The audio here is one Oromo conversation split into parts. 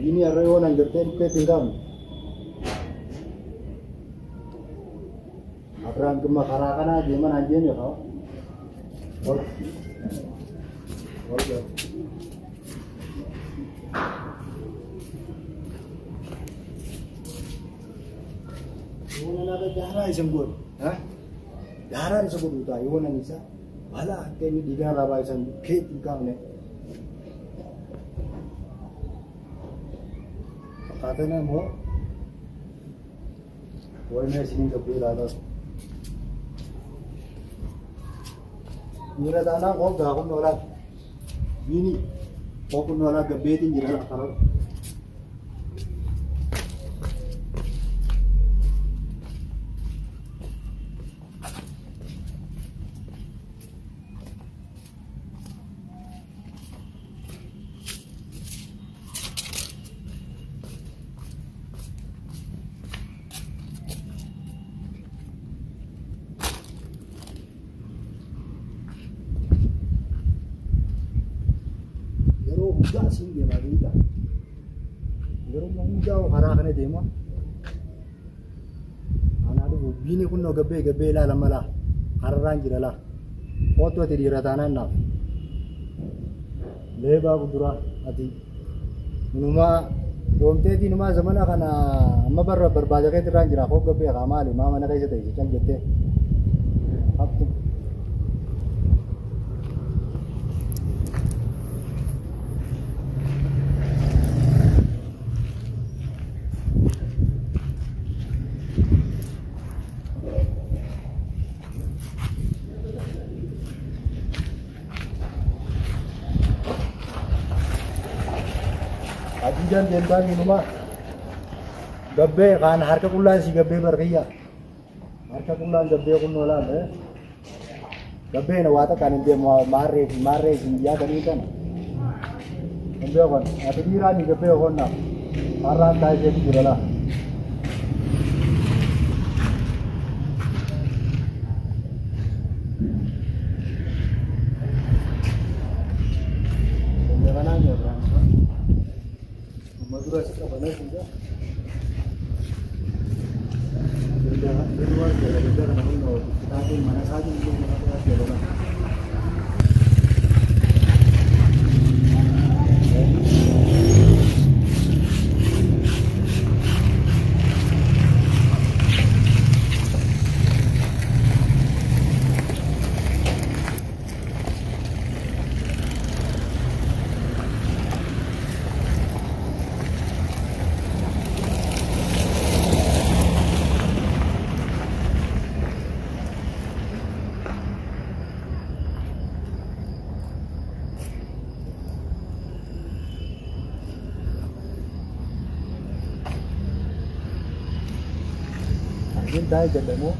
Ini arreo nang gerten pe tinggal. Abraham cuma karakan aja mana aja ya kau. Bol. Bol. Iwan ada darah isembur, ha? Darah isembur itu, Iwan bisa. Malah kami digan rabai isembur, kit tinggal ne. Katanya mau, Iwan sini kebeli ada. Mira tanah kau gak nolak, ini kau nolak kebetin jadi akar. Enggak sih dia lagi enggak. Baru mau jauh harakan dia mah. Anak tu bini kuno gabe lah lama lah. Hararan jira lah. Foto tadi ratanan nak. Leba kudura ati. Numa domte di numa zaman kana amma berbaja kai tiran jira ko gabe kamali mama na kai setai chan jette. Abtu Ajian jentan ini mah gabe kan harga kulan si gabe berkaya harga kulan gabe kunolan gabe na wata kan dia mau mare dia kan ikan gabe kan ada dira ni gabe kan na arah kaya jadi jurala Madura sih apa nih juga? Di luar beda kan mau kita mana saja untuk melakukan jalan. Tayo ganda mo.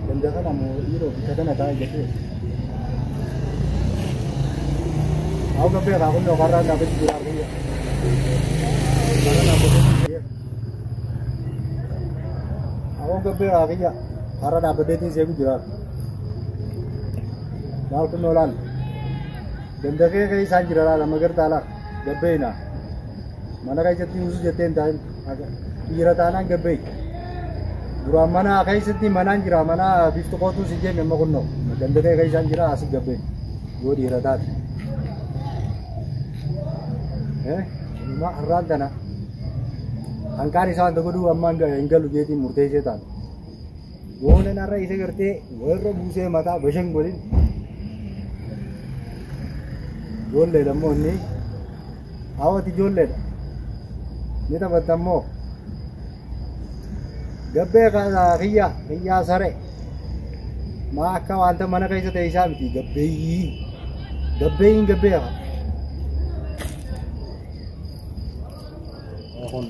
Ganda ka na mo, iro, kita na tayo ganda. Ako gabi, ako no, karang dapat sigurado yan. Karang dapat sigurado yan. Ako gabi, akin yan. Karang dapat din siya sigurado. Dahil ko nolan. Ganda kayo isang jirala, magartala. Gabi na. Mana kayo sa tinuso jatin dahil Ira tanang gabe. Dura mana kai seti mana jira mana bistu ko tu sije memang kuno. Ganda kai san jira asik gabe. Go di radat. Ma arad dana. Angkari sa dogo du amman ga engalu jeti murte setan. Go ne nara ise gerte, wero buse mata bashang bolin. Jolle lammo ni. Awati jolle. Nita batammo. Gabe ka kiya sare. Maka wanta mana kaisa te isa miti gabe ka. Akon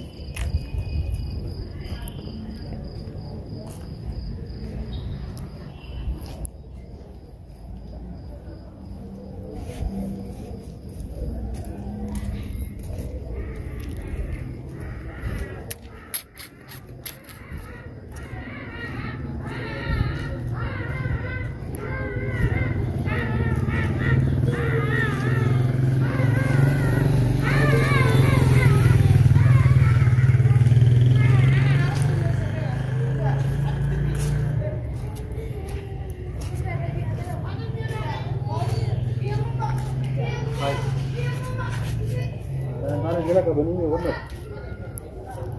jala kabani ni kunno.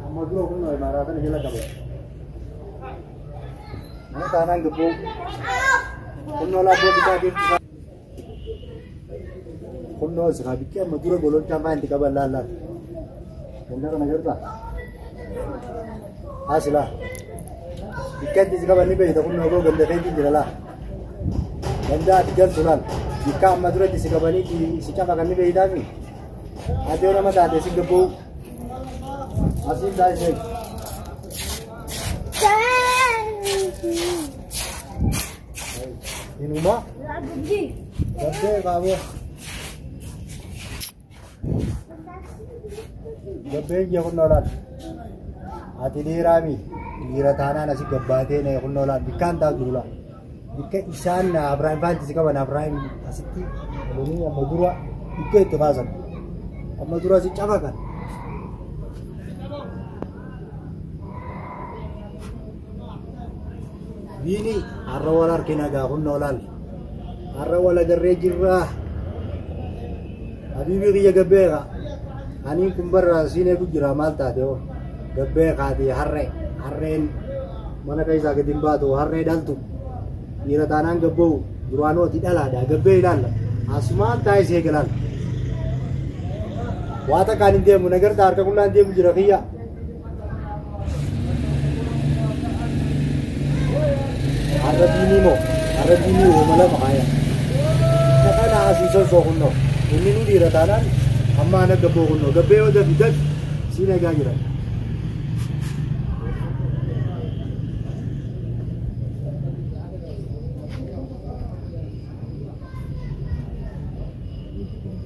Amma duro kunno maratan jala kabani. Mana tanang gebu. Kunno la bo kita di. Kunno sekabi kia madura golon campain di kabal lalat. Benda kana gerta. Asila. Ikan di kabal ni be ta kunno go ganda kai di jala. Ganda digal sulan. Jika madura di kabani di sikapa kan ni be idami. Ada orang mata ada si gebu. Asin dah sih. Ini rumah? Gede. Gede kamu. Gede dia pun nolak. Hati dia rami. Dira tanah nasi gebate nih pun nolak. Ikan tak dulu lah. Ikan isan na Abraham Fanti sih kawan Abraham asiti. Ini yang madura. Ikan itu pasang. Madura si capa kan? Bini arrawalar kinaga hunnolal. Arrawala garrejirra. Habibi kiya gabbega. Ani kumbar sine kujira malta deo. Gabbega di harren mana kaisa gedimbado harre daltu. Ira tanan gabbo durano tidala da gabbe dal. Asman tai segelan. Wata kanin dia munagar tar ka kulan dia mujira khiya arabini mo mala makaya saka na asisol so kunno ini nu diratanan amma na gabo kunno gabe o da bidat sine gagira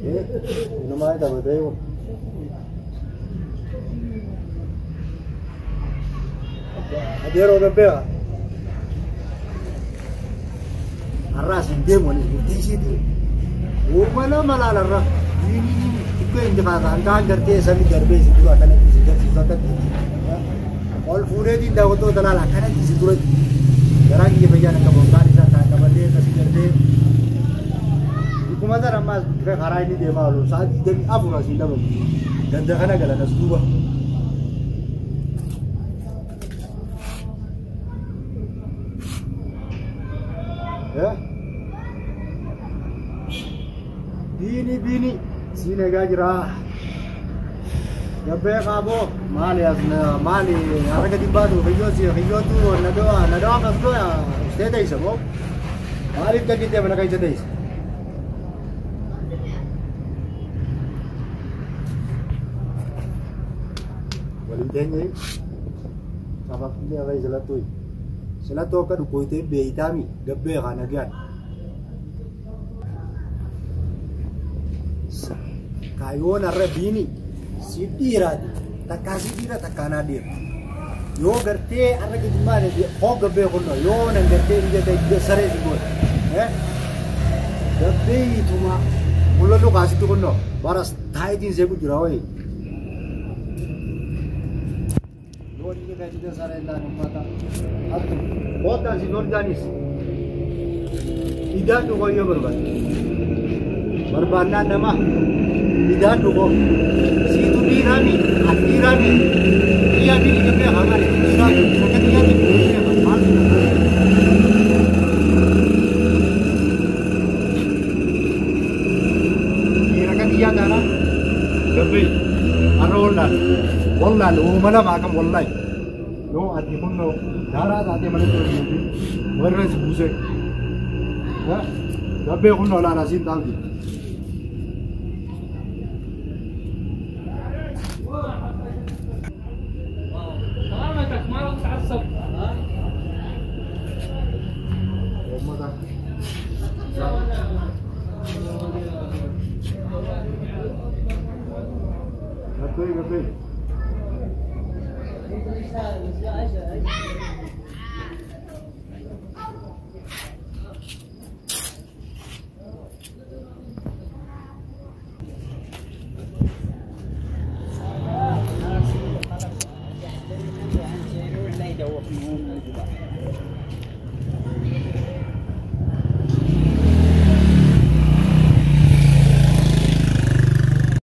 ini mah da bedo adero gabea arras indemo ni tisi di umana malalarra ini ikko indika anda garte sami garbe situ akana tisi garbe zakat all fure di dawo to dalala akana tisi duro garang ye bajana ka bongari sa ta bande kasi garbe kuma zara mas ka kharai ni de malu sadi de abura sinda bo ganda kana gala nasduba ya bini sine gajra gabe kabo mali harga dibadu hiyo tu nado kasto ya stay isa bo mali kagite mana kai stay walintenya sabab ni ay selato ka duko ite be itami gabe kana gan kayo na rabini sidira takasi dira takana dir yo garte arra ke dimane di ho gabe kono yo nan garte inde de sare digo gabe ituma mullo kasi tu kono baras thai din se bujura hoy yo inde ka de sare dan mata attu botan si nordanis idan tu koyo berbana nama tidak dulu situ dirami atirami dia di gabe hamari dirami sangat dia di mal kira kan dia dana gabe arolan wallan umana makam wallai no ati munno dara ati mana tu warras buse ya gabe kunno la rasin tangi Gabi.